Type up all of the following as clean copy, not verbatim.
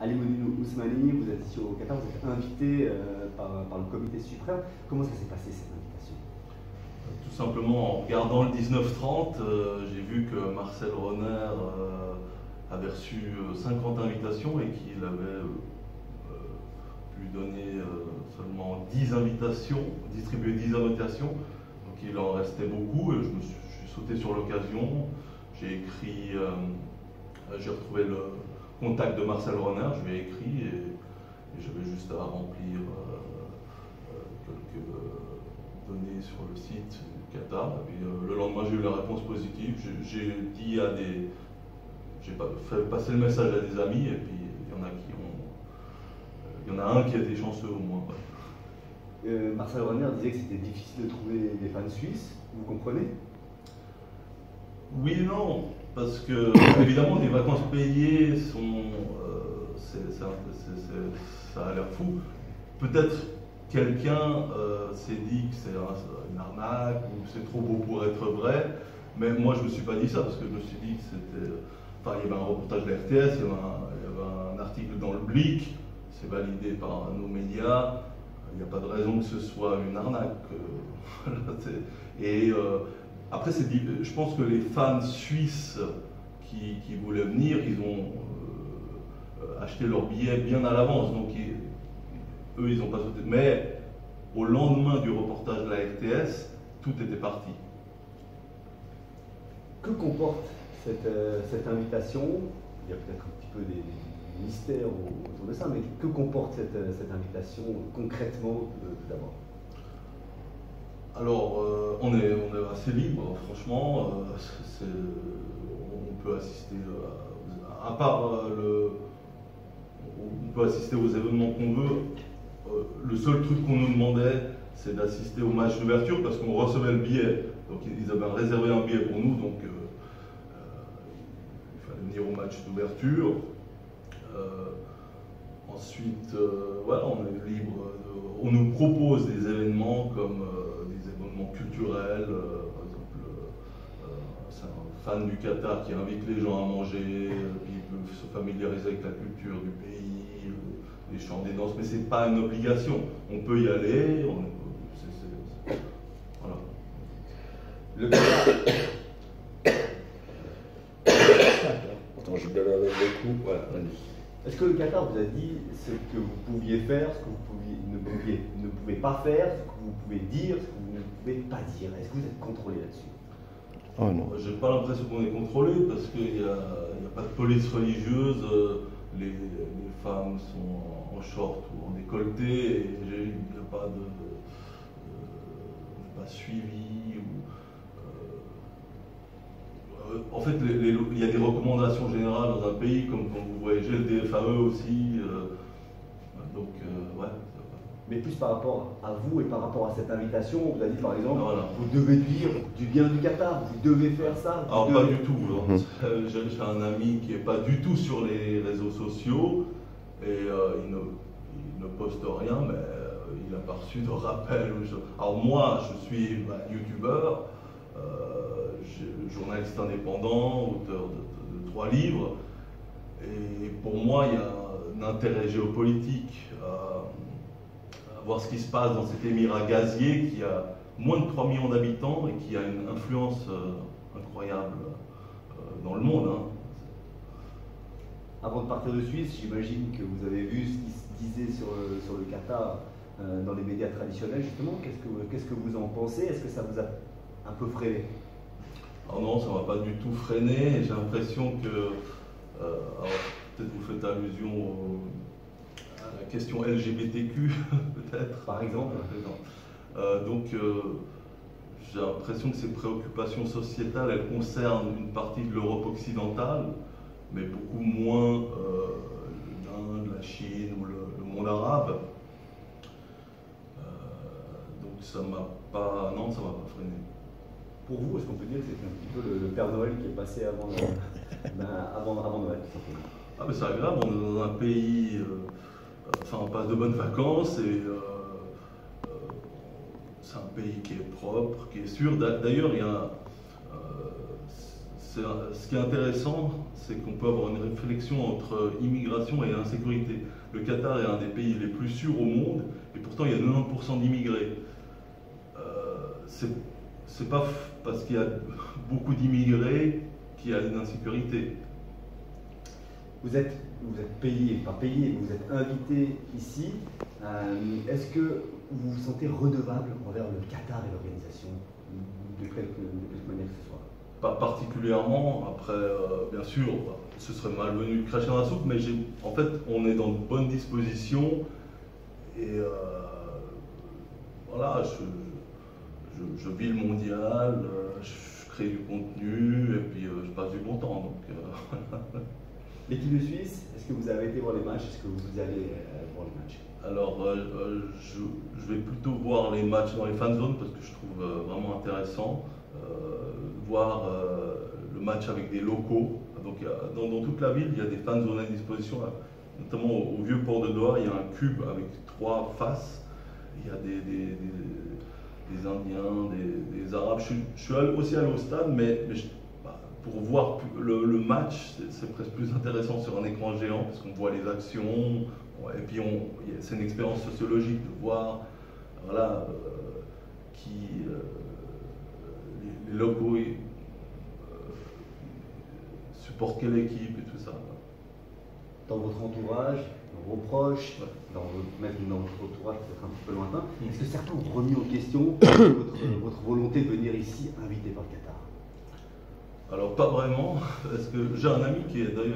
Ali Ousmani, vous êtes ici au Qatar, vous êtes invité par le comité suprême. Comment ça s'est passé cette invitation? Tout simplement, en regardant le 1930, j'ai vu que Marcel Renner avait reçu 50 invitations et qu'il avait pu donner seulement 10 invitations, distribuer 10 invitations. Donc il en restait beaucoup et je suis sauté sur l'occasion. J'ai écrit, j'ai retrouvé le contact de Marcel Renner, je lui ai écrit et j'avais juste à remplir quelques données sur le site du Qatar. Et puis, le lendemain, j'ai eu la réponse positive. J'ai dit à des. J'ai fait passer le message à des amis, et puis il y en a qui ont. Il y en a un qui a été chanceux au moins. Ouais. Marcel Renner disait que c'était difficile de trouver des fans suisses, vous comprenez? Oui et non, parce que évidemment des vacances payées sont. Ça a l'air fou. Peut-être quelqu'un s'est dit que c'est une arnaque ou que c'est trop beau pour être vrai, mais moi je me suis pas dit ça parce que je me suis dit que c'était. Enfin, il y avait un reportage de la RTS, il y avait un article dans le Blick, c'est validé par nos médias, il n'y a pas de raison que ce soit une arnaque. Et après, je pense que les fans suisses qui voulaient venir, ils ont acheté leur billet bien à l'avance, donc eux, ils n'ont pas sauté. Mais au lendemain du reportage de la RTS, tout était parti. Que comporte cette invitation? Il y a peut-être un petit peu des mystères autour de ça, mais que comporte cette invitation concrètement d'abord? Alors, on est assez libre, franchement. On peut assister, à part on peut assister aux événements qu'on veut. Le seul truc qu'on nous demandait, c'est d'assister au match d'ouverture parce qu'on recevait le billet. Donc, ils avaient réservé un billet pour nous, donc il fallait venir au match d'ouverture. Ensuite, voilà, on est libre. On nous propose des événements comme des événements culturels. Par exemple, c'est un fan du Qatar qui invite les gens à manger, puis ils peuvent se familiariser avec la culture du pays, les chants, des danses, mais c'est pas une obligation. On peut y aller. Voilà. Le Qatar. Attends, je donne un coup. Voilà. Est-ce que le Qatar vous a dit ce que vous pouviez faire, ce que vous ne pouvez pas faire, ce que vous pouvez dire, ce que vous ne pouvez pas dire? Est-ce que vous êtes contrôlé là-dessus? Oh non. J'ai pas l'impression qu'on est contrôlé parce qu'il n'y a pas de police religieuse. Les femmes sont en short ou en décolleté et il n'y a pas de suivi. En fait, il y a des recommandations générales dans un pays, comme quand vous voyagez, le DFAE aussi. Donc, ouais. Mais plus par rapport à vous et par rapport à cette invitation, on vous a dit par exemple, voilà. Vous devez dire du bien du Qatar, vous devez faire ça. Alors pas du tout. J'ai un ami qui n'est pas du tout sur les réseaux sociaux et il ne poste rien, mais il n'a pas reçu de rappel. Alors moi, je suis youtubeur, journaliste indépendant, auteur de 3 livres, et pour moi, il y a un intérêt géopolitique à voir ce qui se passe dans cet émirat gazier qui a moins de 3 millions d'habitants et qui a une influence incroyable dans le monde. Hein. Avant de partir de Suisse, j'imagine que vous avez vu ce qui se disait sur le Qatar dans les médias traditionnels, justement. Qu'est-ce que vous en pensez? Est-ce que ça vous a un peu freiné? Alors non, ça ne m'a pas du tout freiné. J'ai l'impression que, alors, peut-être vous faites allusion à la question LGBTQ, peut-être. Par exemple. Donc, j'ai l'impression que ces préoccupations sociétales, elles concernent une partie de l'Europe occidentale, mais beaucoup moins l'Inde, la Chine ou le monde arabe. Donc ça m'a pas freiné. Pour vous, est-ce qu'on peut dire que c'est un petit peu le Père Noël qui est passé avant Noël, tout simplement? Ah mais c'est agréable, on est dans un pays, on passe de bonnes vacances et c'est un pays qui est propre, qui est sûr. D'ailleurs, ce qui est intéressant, c'est qu'on peut avoir une réflexion entre immigration et insécurité. Le Qatar est un des pays les plus sûrs au monde, et pourtant il y a 90% d'immigrés. C'est pas parce qu'il y a beaucoup d'immigrés qu'il y a une insécurité. Vous êtes payé, pas payé, vous êtes invité ici. Est-ce que vous vous sentez redevable envers le Qatar et l'organisation, de quelque manière que ce soit? Pas particulièrement. Après, bien sûr, ce serait malvenu de cracher dans la soupe, mais en fait, on est dans de bonnes dispositions. Et voilà, je vis le mondial, je crée du contenu, et puis je passe du bon temps. Donc, L'équipe de Suisse, est-ce que vous avez été voir les matchs? Est-ce que vous allez voir les matchs? Alors, je vais plutôt voir les matchs dans les fan zones parce que je trouve vraiment intéressant. Voir le match avec des locaux. Donc, dans toute la ville, il y a des fan zones à disposition. Là. Notamment au vieux port de Doha, il y a un cube avec 3 faces. Il y a des Indiens, des Arabes. Je suis aussi allé au stade, mais pour voir le match, c'est presque plus intéressant sur un écran géant parce qu'on voit les actions. Et puis c'est une expérience sociologique de voir voilà, les locaux supportent quelle équipe et tout ça. Dans votre entourage, dans vos proches, ouais. Même dans votre entourage peut-être un petit peu lointain, est-ce que certains ont remis en question votre volonté de venir ici invité par le Qatar? Alors pas vraiment, parce que j'ai un ami qui est allé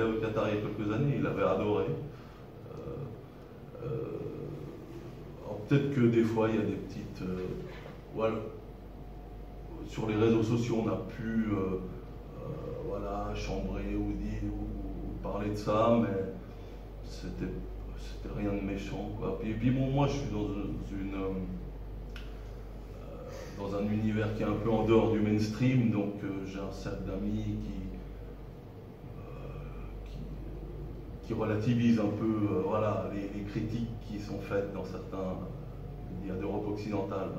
au Qatar il y a quelques années, il avait adoré. Alors peut-être que des fois il y a des petites... voilà, sur les réseaux sociaux on a pu voilà, chambrer ou dire ou parler de ça, mais c'était rien de méchant, quoi. Puis bon, moi je suis dans un univers qui est un peu en dehors du mainstream, donc j'ai un cercle d'amis qui relativisent un peu voilà, les critiques qui sont faites dans certains médias d'Europe occidentale.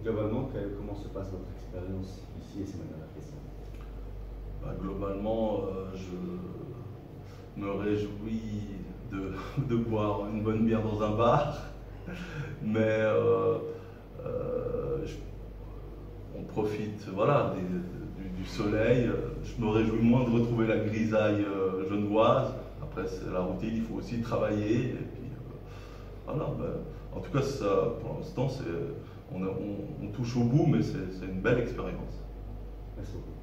Globalement, comment se passe votre expérience ici, et c'est ma dernière question? Globalement, je me réjouis de boire une bonne bière dans un bar, mais on profite voilà, du soleil. Je me réjouis moins de retrouver la grisaille genevoise. Après, c'est la routine, il faut aussi travailler. Et puis, voilà, en tout cas, ça, pour l'instant, on touche au bout, mais c'est une belle expérience. Merci beaucoup.